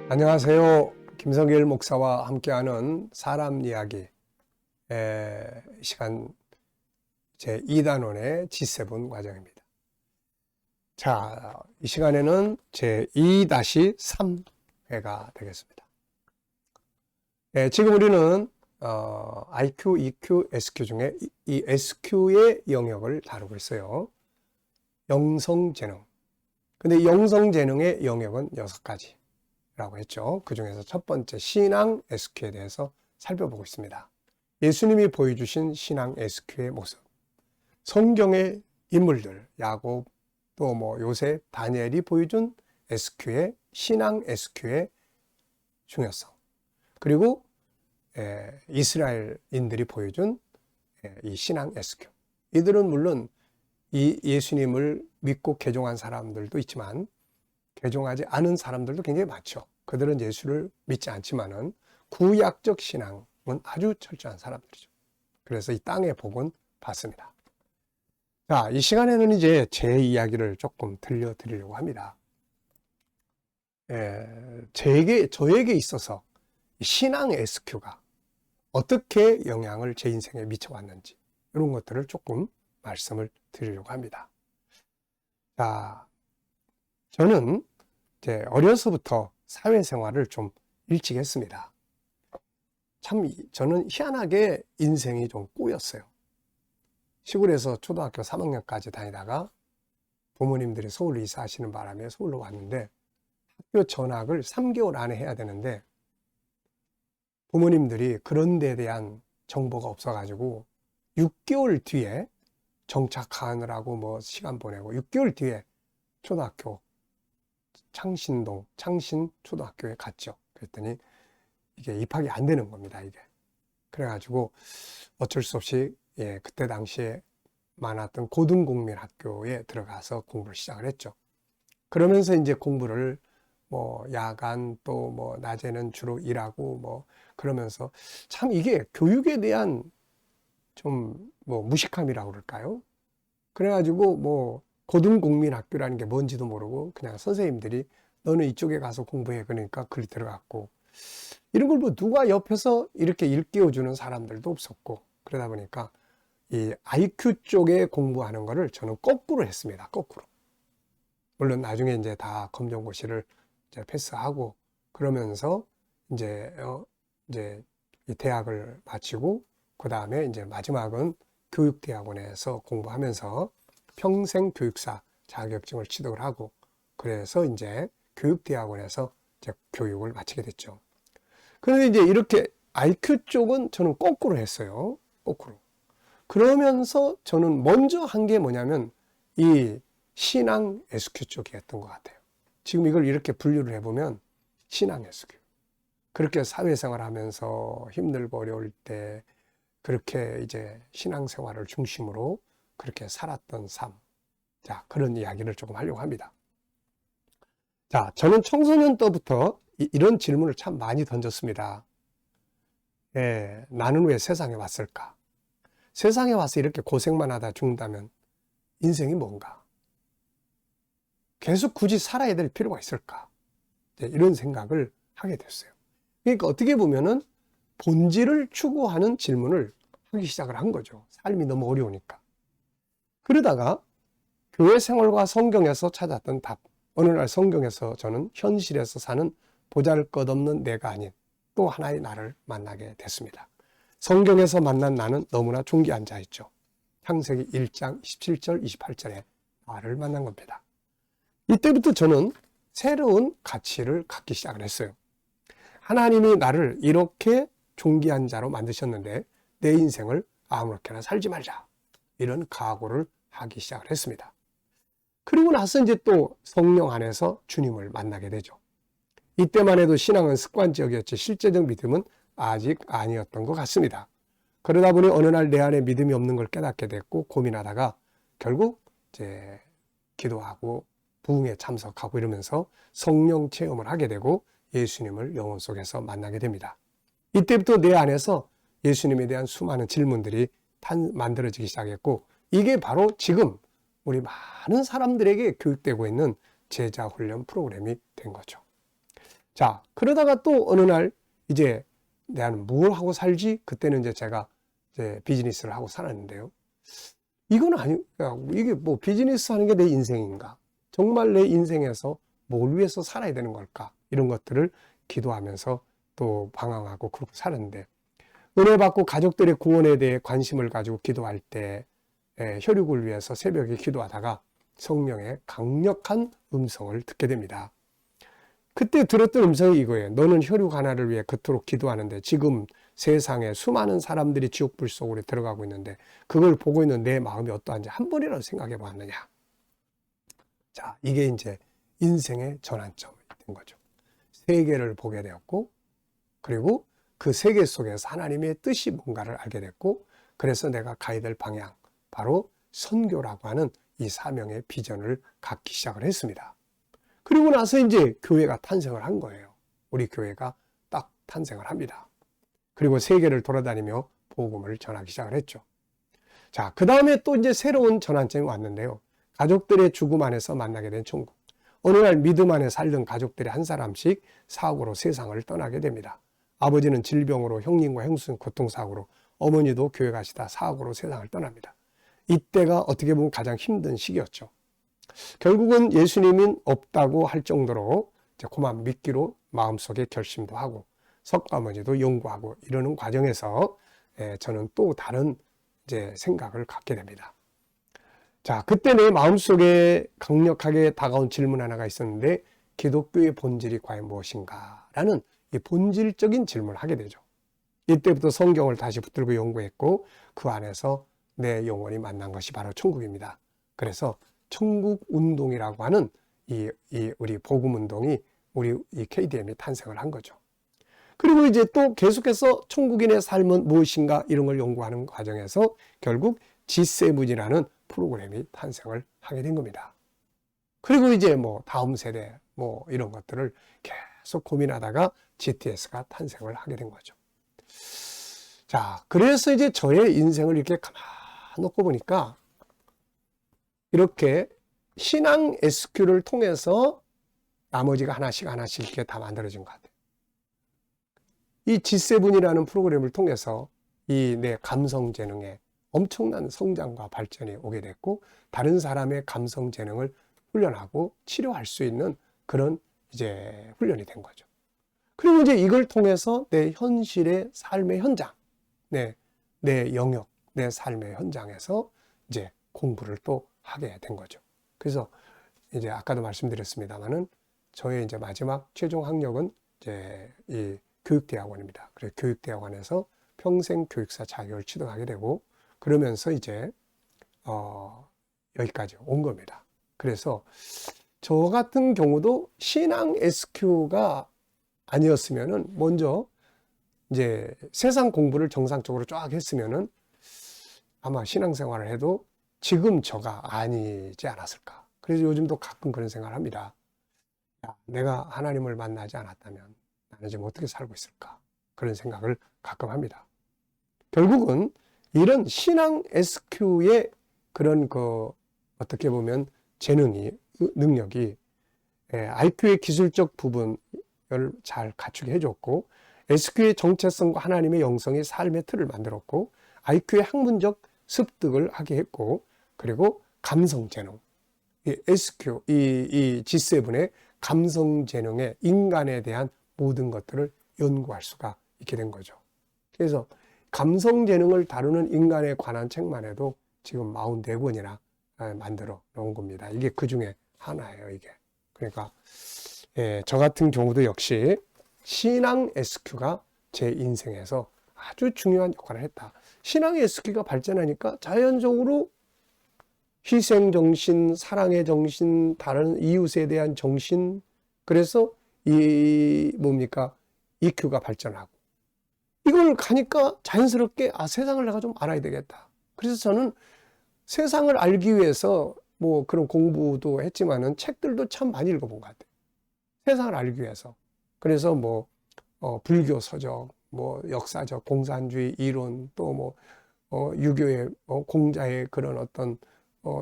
안녕하세요. 김성길 목사와 함께하는 사람 이야기 시간 제2단원의 G7 과정입니다. 자, 이 시간에는 제2-3회가 되겠습니다. 지금 우리는 IQ, EQ, SQ 중에 이 SQ의 영역을 다루고 있어요. 영성재능. 근데 영성재능의 영역은 6가지. 라고 했죠. 그 중에서 첫 번째 신앙 SQ에 대해서 살펴보고 있습니다. 예수님이 보여주신 신앙 SQ의 모습, 성경의 인물들, 야곱, 또 요셉, 다니엘이 보여준 SQ의 신앙 SQ의 중요성, 그리고 이스라엘인들이 보여준 이 신앙 SQ. 이들은 물론 이 예수님을 믿고 개종한 사람들도 있지만 개종하지 않은 사람들도 굉장히 많죠. 그들은 예수를 믿지 않지만은 구약적 신앙은 아주 철저한 사람들이죠. 그래서 이 땅의 복은 받습니다. 자, 이 시간에는 이제 제 이야기를 조금 들려드리려고 합니다. 저에게 있어서 신앙 SQ가 어떻게 영향을 제 인생에 미쳐왔는지 이런 것들을 조금 말씀을 드리려고 합니다. 자, 저는 이제 어려서부터 사회생활을 좀 일찍 했습니다. 참 저는 희한하게 인생이 좀 꼬였어요. 시골에서 초등학교 3학년까지 다니다가 부모님들이 서울로 이사하시는 바람에 서울로 왔는데 학교 전학을 3개월 안에 해야 되는데 부모님들이 그런 데에 대한 정보가 없어가지고 6개월 뒤에 정착하느라고 시간 보내고 6개월 뒤에 초등학교 창신동 창신초등학교에 갔죠. 그랬더니 이게 입학이 안 되는 겁니다. 이게 그래가지고 어쩔 수 없이 그때 당시에 많았던 고등국민학교에 들어가서 공부를 시작을 했죠. 그러면서 이제 공부를 야간 또 낮에는 주로 일하고 그러면서 참 이게 교육에 대한 좀 무식함이라고 그럴까요? 그래가지고 고등국민학교라는 게 뭔지도 모르고 그냥 선생님들이 너는 이쪽에 가서 공부해 그러니까 글이 들어갔고 이런 걸 누가 옆에서 이렇게 일깨워주는 사람들도 없었고 그러다 보니까 이 IQ 쪽에 공부하는 거를 저는 거꾸로 했습니다. 거꾸로. 물론 나중에 이제 다 검정고시를 이제 패스하고 그러면서 이제 이 대학을 마치고 그 다음에 이제 마지막은 교육대학원에서 공부하면서 평생교육사 자격증을 취득을 하고 그래서 이제 교육대학원에서 이제 교육을 마치게 됐죠. 그런데 이제 이렇게 IQ 쪽은 저는 거꾸로 했어요. 거꾸로. 그러면서 저는 먼저 한 게 뭐냐면 이 신앙 SQ 쪽이었던 것 같아요. 지금 이걸 이렇게 분류를 해보면 신앙 SQ. 그렇게 사회생활 하면서 힘들고 어려울 때 그렇게 이제 신앙생활을 중심으로 그렇게 살았던 삶. 자, 그런 이야기를 조금 하려고 합니다. 자, 저는 청소년 때부터 이런 질문을 참 많이 던졌습니다. 나는 왜 세상에 왔을까? 세상에 와서 이렇게 고생만 하다 죽는다면 인생이 뭔가? 계속 굳이 살아야 될 필요가 있을까? 이런 생각을 하게 됐어요. 그러니까 어떻게 보면은 본질을 추구하는 질문을 하기 시작을 한 거죠. 삶이 너무 어려우니까. 그러다가 교회 생활과 성경에서 찾았던 답. 어느 날 성경에서 저는 현실에서 사는 보잘것없는 내가 아닌 또 하나의 나를 만나게 됐습니다. 성경에서 만난 나는 너무나 존귀한 자였죠. 창세기 1장 17절 28절에 나를 만난 겁니다. 이때부터 저는 새로운 가치를 갖기 시작을 했어요. 하나님이 나를 이렇게 존귀한 자로 만드셨는데 내 인생을 아무렇게나 살지 말자. 이런 각오를 하기 시작을 했습니다. 그리고 나서 이제 또 성령 안에서 주님을 만나게 되죠. 이때만 해도 신앙은 습관적이었지 실제적 믿음은 아직 아니었던 것 같습니다. 그러다 보니 어느 날 내 안에 믿음이 없는 걸 깨닫게 됐고 고민하다가 결국 이제 기도하고 부흥에 참석하고 이러면서 성령 체험을 하게 되고 예수님을 영혼 속에서 만나게 됩니다. 이때부터 내 안에서 예수님에 대한 수많은 질문들이 만들어지기 시작했고 이게 바로 지금 우리 많은 사람들에게 교육되고 있는 제자 훈련 프로그램이 된 거죠. 자, 그러다가 또 어느 날 이제 나는 뭘 하고 살지? 그때는 이제 제가 이제 비즈니스를 하고 살았는데요. 이건 이게 뭐 비즈니스 하는 게 내 인생인가? 정말 내 인생에서 뭘 위해서 살아야 되는 걸까? 이런 것들을 기도하면서 또 방황하고 그렇게 살았는데, 은혜 받고 가족들의 구원에 대해 관심을 가지고 기도할 때 혈육을 위해서 새벽에 기도하다가 성령의 강력한 음성을 듣게 됩니다. 그때 들었던 음성이 이거예요. 너는 혈육 하나를 위해 그토록 기도하는데 지금 세상에 수많은 사람들이 지옥불 속으로 들어가고 있는데 그걸 보고 있는 내 마음이 어떠한지 한 번이라도 생각해 보았느냐. 자, 이게 이제 인생의 전환점이 된 거죠. 세계를 보게 되었고, 그리고 그 세계 속에서 하나님의 뜻이 뭔가를 알게 됐고, 그래서 내가 가야 될 방향, 바로 선교라고 하는 이 사명의 비전을 갖기 시작을 했습니다. 그리고 나서 이제 교회가 탄생을 한 거예요. 우리 교회가 딱 탄생을 합니다. 그리고 세계를 돌아다니며 복음을 전하기 시작을 했죠. 자, 그 다음에 또 이제 새로운 전환점이 왔는데요. 가족들의 죽음 안에서 만나게 된 천국. 어느 날 믿음 안에 살던 가족들이 한 사람씩 사고로 세상을 떠나게 됩니다. 아버지는 질병으로, 형님과 형수는 교통사고로, 어머니도 교회 가시다 사고로 세상을 떠납니다. 이때가 어떻게 보면 가장 힘든 시기였죠. 결국은 예수님은 없다고 할 정도로 이제 그만 믿기로 마음속에 결심도 하고 석가모니도 연구하고 이러는 과정에서 저는 또 다른 이제 생각을 갖게 됩니다. 자, 그때 내 마음속에 강력하게 다가온 질문 하나가 있었는데, 기독교의 본질이 과연 무엇인가? 라는 이 본질적인 질문을 하게 되죠. 이때부터 성경을 다시 붙들고 연구했고, 그 안에서 내 영혼이 만난 것이 바로 천국입니다. 그래서 천국 운동이라고 하는 우리 복음 운동이 우리 이 KDM이 탄생을 한 거죠. 그리고 이제 또 계속해서 천국인의 삶은 무엇인가 이런 걸 연구하는 과정에서 결국 G7이라는 프로그램이 탄생을 하게 된 겁니다. 그리고 이제 뭐 다음 세대 뭐 이런 것들을 계속 고민하다가 GTS가 탄생을 하게 된 거죠. 자, 그래서 이제 저의 인생을 이렇게 가만 놓고 보니까 이렇게 신앙 SQ를 통해서 나머지가 하나씩 이렇게 다 만들어진 것 같아요. 이 G7이라는 프로그램을 통해서 이 내 감성 재능에 엄청난 성장과 발전이 오게 됐고, 다른 사람의 감성 재능을 훈련하고 치료할 수 있는 그런 이제 훈련이 된 거죠. 그리고 이제 이걸 통해서 내 현실의 삶의 현장, 내 영역, 내 삶의 현장에서 이제 공부를 또 하게 된 거죠. 그래서 이제 아까도 말씀드렸습니다만은 저의 이제 마지막 최종 학력은 이제 이 교육대학원입니다. 그래서 교육대학원에서 평생 교육사 자격을 취득하게 되고, 그러면서 이제 여기까지 온 겁니다. 그래서 저 같은 경우도 신앙 SQ가 아니었으면은 먼저 이제 세상 공부를 정상적으로 쫙 했으면은 아마 신앙생활을 해도 지금 저가 아니지 않았을까. 그래서 요즘도 가끔 그런 생각을 합니다. 야, 내가 하나님을 만나지 않았다면 나는 지금 어떻게 살고 있을까? 그런 생각을 가끔 합니다. 결국은 이런 신앙 SQ의 그런 어떻게 보면 재능이, 능력이 IQ의 기술적 부분을 잘 갖추게 해줬고, SQ의 정체성과 하나님의 영성이 삶의 틀을 만들었고, IQ의 학문적 습득을 하게 했고, 그리고 감성 재능, 이 SQ, 이 G7의 감성 재능의 인간에 대한 모든 것들을 연구할 수가 있게 된 거죠. 그래서 감성 재능을 다루는 인간에 관한 책만 해도 지금 44권이나 만들어 놓은 겁니다. 이게 그 중에 하나예요, 이게. 그러니까 저 같은 경우도 역시 신앙 SQ가 제 인생에서 아주 중요한 역할을 했다. 신앙의 SQ가 발전하니까 자연적으로 희생정신, 사랑의 정신, 다른 이웃에 대한 정신, 그래서 EQ가 발전하고, 이걸 가니까 자연스럽게 세상을 내가 좀 알아야 되겠다. 그래서 저는 세상을 알기 위해서 뭐 그런 공부도 했지만은 책들도 참 많이 읽어본 것 같아요. 세상을 알기 위해서. 그래서 뭐 불교 서적, 뭐 역사적, 공산주의 이론, 또 뭐 유교의 공자의 그런 어떤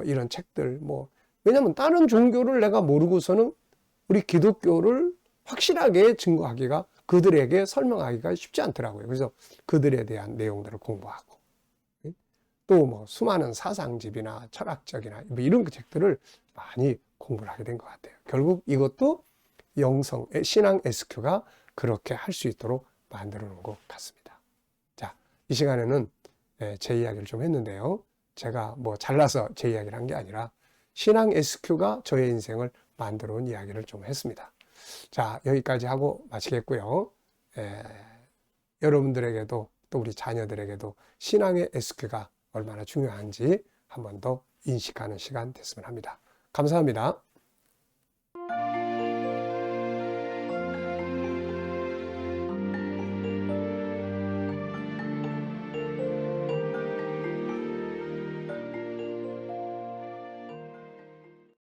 이런 책들, 뭐 왜냐면 다른 종교를 내가 모르고서는 우리 기독교를 확실하게 증거하기가, 그들에게 설명하기가 쉽지 않더라고요. 그래서 그들에 대한 내용들을 공부하고, 또 뭐 수많은 사상집이나 철학적이나 뭐 이런 책들을 많이 공부를 하게 된 것 같아요. 결국 이것도 영성, 신앙 SQ가 그렇게 할 수 있도록 만들어 놓은 것 같습니다. 자, 이 시간에는 제 이야기를 좀 했는데요. 제가 뭐 잘나서 제 이야기를 한 게 아니라 신앙 SQ가 저의 인생을 만들어 온 이야기를 좀 했습니다. 자, 여기까지 하고 마치겠고요. 여러분들에게도 또 우리 자녀들에게도 신앙의 SQ가 얼마나 중요한지 한 번 더 인식하는 시간 됐으면 합니다. 감사합니다.